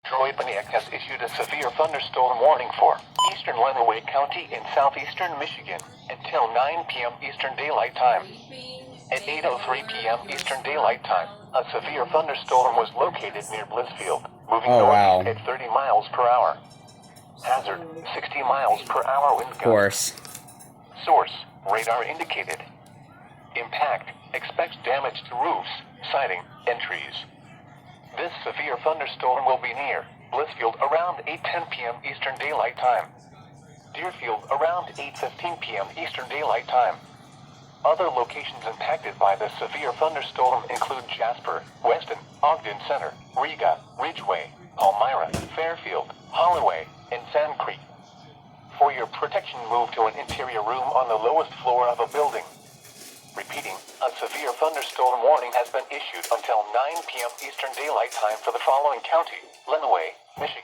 EAS has issued a severe thunderstorm warning for eastern Lenawee County in southeastern Michigan until 9 p.m. Eastern Daylight Time. At 8:03 p.m. Eastern Daylight Time, a severe thunderstorm was located near Blissfield, moving northeast at 30 miles per hour. Hazard, 60 miles per hour wind gusts. Of course. Source, radar indicated. Impact, expects damage to roofs, siding, and trees. This severe thunderstorm will be near Blissfield around 8:10 p.m. Eastern Daylight Time. Deerfield around 8:15 p.m. Eastern Daylight Time. Other locations impacted by the severe thunderstorm include Jasper, Weston, Ogden Center, Riga, Ridgeway, Palmyra, Fairfield, Holloway, and Sand Creek. For your protection, move to an interior room on the lowest floor of a building. Repeating, a severe thunderstorm warning has been issued until 9 p.m. Eastern Daylight Time for the following county: Lenawee, Michigan.